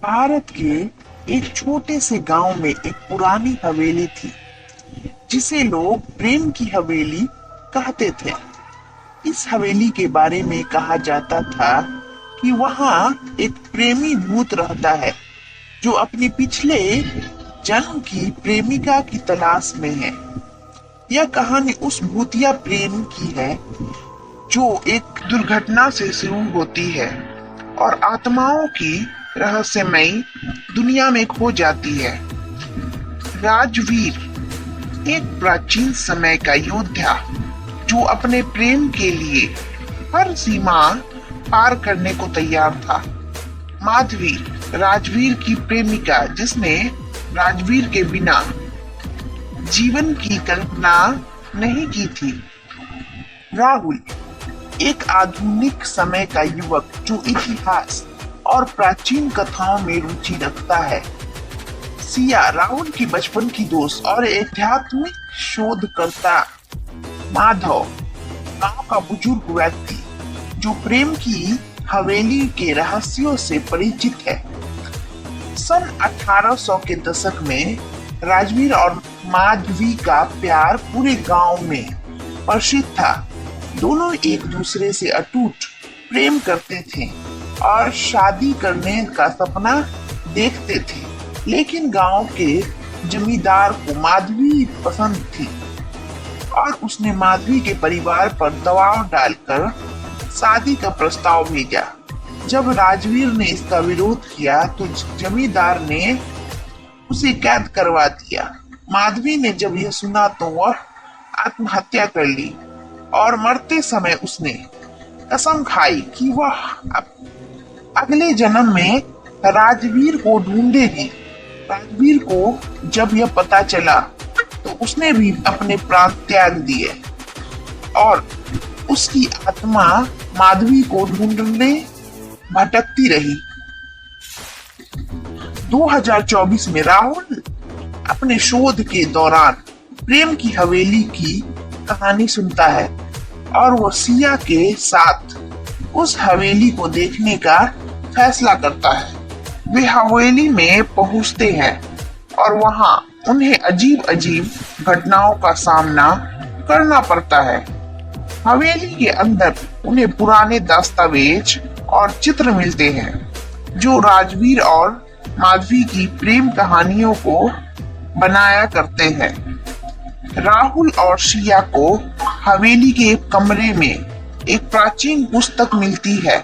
भारत के एक छोटे से गांव में एक पुरानी हवेली थी जिसे लोग प्रेम की हवेली कहते थे। इस हवेली के बारे में कहा जाता था कि वहां एक प्रेमी भूत रहता है जो अपनी पिछले जन्म की प्रेमिका की तलाश में है। यह कहानी उस भूतिया प्रेम की है जो एक दुर्घटना से शुरू होती है और आत्माओं की रहस्यमयी दुनिया में खो जाती है। राजवीर एक प्राचीन समय का योद्धा जो अपने प्रेम के लिए हर सीमा पार करने को तैयार था। माधवी राजवीर की प्रेमिका जिसने राजवीर के बिना जीवन की कल्पना नहीं की थी। राहुल एक आधुनिक समय का युवक जो इतिहास और प्राचीन कथाओं में रुचि रखता है। सिया राहुल की बचपन की दोस्त और आध्यात्मिक शोधकर्ता। माधव गांव का बुजुर्ग व्यक्ति जो प्रेम की हवेली के रहस्यों से परिचित है। सन 1800 के दशक में राजवीर और माधवी का प्यार पूरे गांव में प्रसिद्ध था। दोनों एक दूसरे से अटूट प्रेम करते थे और शादी करने का सपना देखते थे, लेकिन गांव के जमींदार को माधवी पसंद थी और उसने माधवी के परिवार पर दबाव डालकर शादी का प्रस्ताव भेजा। जब राजवीर ने इसका विरोध किया तो जमींदार ने उसे कैद करवा दिया। माधवी ने जब यह सुना तो वह आत्महत्या कर ली और मरते समय उसने कसम खाई कि वह अगले जन्म में राजवीर को ढूंढेगी। राजवीर को जब यह पता चला तो उसने भी अपने प्राण त्याग दिए और उसकी आत्मा माधवी को ढूंढने भटकती रही। 2024 में राहुल अपने शोध के दौरान प्रेम की हवेली की कहानी सुनता है और वो सिया के साथ उस हवेली को देखने का फैसला करता है। वे हवेली में पहुंचते हैं और वहां उन्हें अजीब अजीब घटनाओं का सामना करना पड़ता है। हवेली के अंदर उन्हें पुराने दस्तावेज और चित्र मिलते हैं जो राजवीर और माधवी की प्रेम कहानियों को बनाया करते हैं। राहुल और सिया को हवेली के एक कमरे में एक प्राचीन पुस्तक मिलती है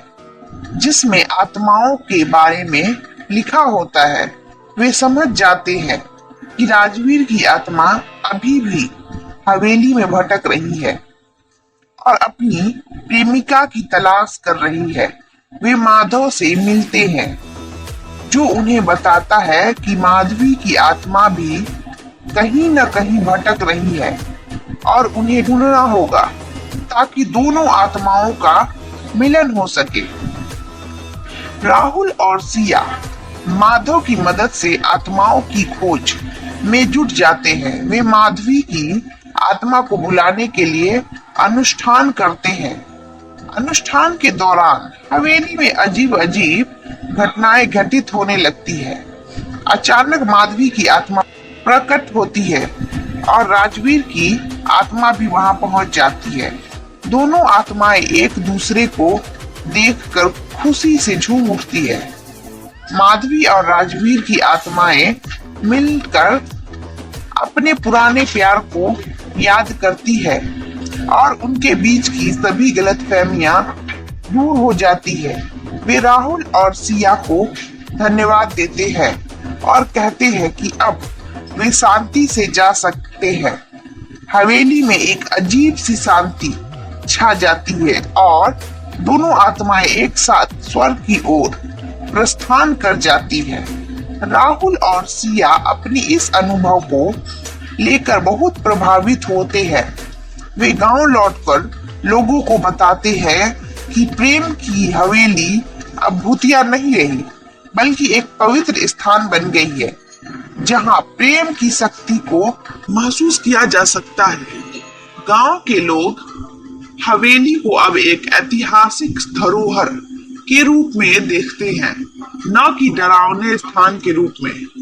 जिसमें आत्माओं के बारे में लिखा होता है। वे समझ जाते हैं कि राजवीर की आत्मा अभी भी हवेली में भटक रही है और अपनी प्रेमिका की तलाश कर रही है। वे माधव से मिलते हैं जो उन्हें बताता है कि माधवी की आत्मा भी कहीं न कहीं भटक रही है और उन्हें ढूंढना होगा ताकि दोनों आत्माओं का मिलन हो सके। राहुल और सिया माधव की मदद से आत्माओं की खोज में जुट जाते हैं। वे माधवी की आत्मा को बुलाने के लिए अनुष्ठान करते हैं। अनुष्ठान के दौरान हवेली में अजीब अजीब घटनाएं घटित होने लगती है। अचानक माधवी की आत्मा प्रकट होती है और राजवीर की आत्मा भी वहां पहुंच जाती है। दोनों आत्माएं एक दूसरे को देखकर खुशी से झूम उठती है। माधवी और राजवीर की आत्माएं मिलकर अपने पुराने प्यार को याद करती है और उनके बीच की सभी गलतफहमियां दूर हो जाती है। वे राहुल और सिया को धन्यवाद देते हैं और कहते हैं कि अब वे शांति से जा सकते हैं। हवेली में एक अजीब सी शांति छा जाती है और दोनों आत्माएं एक साथ स्वर्ग की ओर प्रस्थान कर जाती है। राहुल और सिया अपनी इस अनुभव को लेकर बहुत प्रभावित होते हैं। वे गांव लौटकर लोगों को बताते हैं कि प्रेम की हवेली अब भूतिया नहीं रही बल्कि एक पवित्र स्थान बन गई है जहां प्रेम की शक्ति को महसूस किया जा सकता है। गांव के लोग हवेली को अब एक ऐतिहासिक धरोहर के रूप में देखते हैं न कि डरावने स्थान के रूप में।